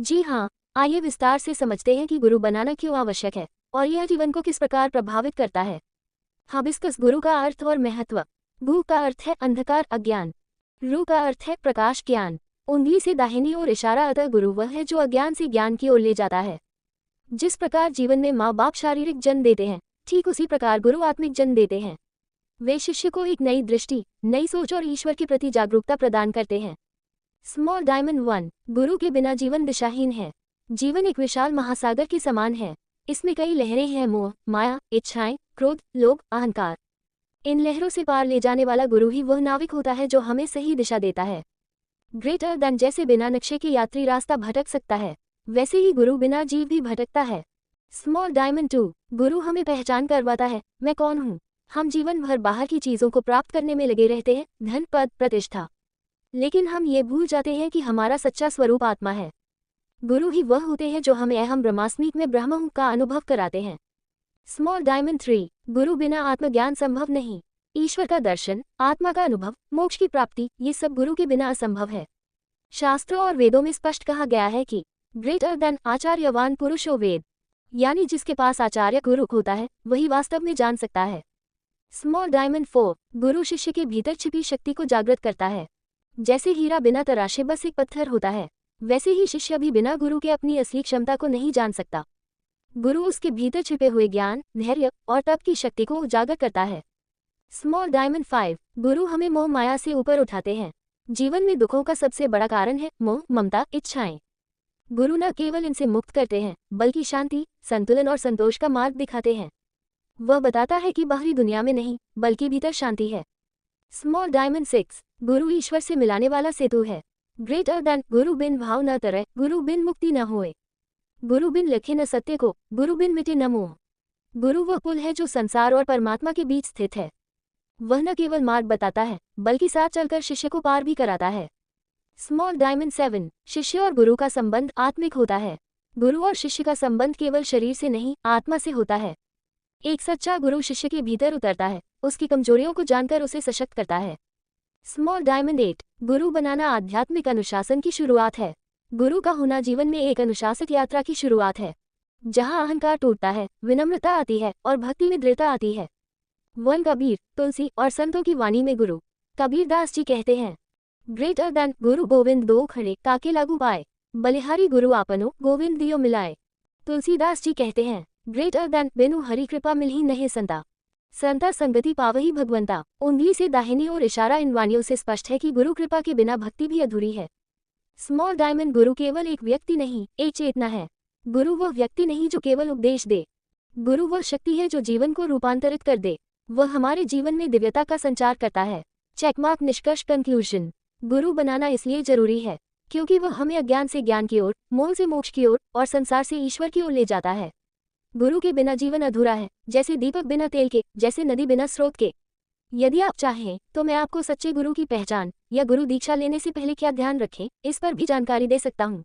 जी हाँ, आइए विस्तार से समझते हैं कि गुरु बनाना क्यों आवश्यक है और यह जीवन को किस प्रकार प्रभावित करता है। हाबिस्कस गुरु का अर्थ और महत्व। गु का अर्थ है अंधकार अज्ञान। रु का अर्थ है प्रकाश ज्ञान। उंगली से दाहिनी ओर इशारा, अतः गुरु वह है जो अज्ञान से ज्ञान की ओर ले जाता है। जिस प्रकार जीवन में माँ बाप शारीरिक जन्म देते हैं, ठीक उसी प्रकार गुरु आत्मिक जन्म देते हैं। वे शिष्य को एक नई दृष्टि, नई सोच और ईश्वर के प्रति जागरूकता प्रदान करते हैं। Small diamond 1। गुरु के बिना जीवन दिशाहीन है। जीवन एक विशाल महासागर के समान है। इसमें कई लहरें हैं, मोह, माया, इच्छाएं, क्रोध, लोभ, अहंकार। इन लहरों से पार ले जाने वाला गुरु ही वह नाविक होता है जो हमें सही दिशा देता है। ग्रेटर देन जैसे बिना नक्शे के यात्री रास्ता भटक सकता है, वैसे ही गुरु बिना जीव भी भटकता है। Small diamond 2। गुरु हमें पहचान करवाता है, मैं कौन हूँ। हम जीवन भर बाहर की चीजों को प्राप्त करने में लगे रहते हैं, धन, पद, प्रतिष्ठा, लेकिन हम ये भूल जाते हैं कि हमारा सच्चा स्वरूप आत्मा है। गुरु ही वह होते हैं जो हमें अहम ब्रह्मास्मि में ब्रह्म हूँ का अनुभव कराते हैं। Small diamond 3। गुरु बिना आत्मज्ञान संभव नहीं। ईश्वर का दर्शन, आत्मा का अनुभव, मोक्ष की प्राप्ति, ये सब गुरु के बिना असंभव है। शास्त्रों और वेदों में स्पष्ट कहा गया है कि ग्रेटर देन आचार्यवान पुरुषो वेद, यानी जिसके पास आचार्य गुरु होता है वही वास्तव में जान सकता है। Small diamond 4। गुरु शिष्य के भीतर छिपी शक्ति को जागृत करता है। जैसे हीरा बिना तराशे बस एक पत्थर होता है, वैसे ही शिष्य भी बिना गुरु के अपनी असली क्षमता को नहीं जान सकता। गुरु उसके भीतर छिपे हुए ज्ञान, धैर्य और तप की शक्ति को उजागर करता है। Small diamond 5। गुरु हमें मोह माया से ऊपर उठाते हैं। जीवन में दुखों का सबसे बड़ा कारण है मोह, ममता, इच्छाएं। गुरु न केवल इनसे मुक्त करते हैं, बल्कि शांति, संतुलन और संतोष का मार्ग दिखाते हैं। वह बताता है कि बाहरी दुनिया में नहीं, बल्कि भीतर शांति है। Small diamond 6। गुरु ईश्वर से मिलाने वाला सेतु है। ग्रेटर देन गुरु बिन भाव न तरह, गुरु बिन मुक्ति न होए। गुरु बिन लिखे न सत्य को, गुरु बिन मिटे न मोह। गुरु वह पुल है जो संसार और परमात्मा के बीच स्थित है। वह न केवल मार्ग बताता है, बल्कि साथ चलकर शिष्य को पार भी कराता है। Small diamond 7। शिष्य और गुरु का संबंध आत्मिक होता है। गुरु और शिष्य का संबंध केवल शरीर से नहीं, आत्मा से होता है। एक सच्चा गुरु शिष्य के भीतर उतरता है, उसकी कमजोरियों को जानकर उसे सशक्त करता है। Small diamond 8। गुरु बनाना आध्यात्मिक अनुशासन की शुरुआत है। गुरु का होना जीवन में एक अनुशासित यात्रा की शुरुआत है, जहां अहंकार टूटता है, विनम्रता आती है और भक्ति में दृढ़ता आती है। वन कबीर, तुलसी और संतों की वाणी में गुरु कबीरदास जी कहते हैं, ग्रेटर देन गुरु गोविंद दो खड़े काके लागू पाए, बलिहारी गुरु आपनो गोविंद दियो मिलाए। तुलसीदास जी कहते हैं, ग्रेटर देन बिनु हरि कृपा मिलही नहीं संता, संता संगति पावही भगवंता। उंगली से दाहिनी ओर इशारा इन वाणियों से स्पष्ट है कि गुरु कृपा के बिना भक्ति भी अधूरी है। स्मॉल डायमंड गुरु केवल एक व्यक्ति नहीं, एक चेतना है। गुरु वह व्यक्ति नहीं जो केवल उपदेश दे, गुरु वह शक्ति है जो जीवन को रूपांतरित कर दे। वह हमारे जीवन में दिव्यता का संचार करता है। चेकमार्क, निष्कर्ष, कंक्लूजन। गुरु बनाना इसलिए जरूरी है क्योंकि वह हमें अज्ञान से ज्ञान की ओर, मोह से मोक्ष की ओर और संसार से ईश्वर की ओर ले जाता है। गुरु के बिना जीवन अधूरा है, जैसे दीपक बिना तेल के, जैसे नदी बिना स्रोत के। यदि आप चाहें तो मैं आपको सच्चे गुरु की पहचान या गुरु दीक्षा लेने से पहले क्या ध्यान रखें, इस पर भी जानकारी दे सकता हूँ।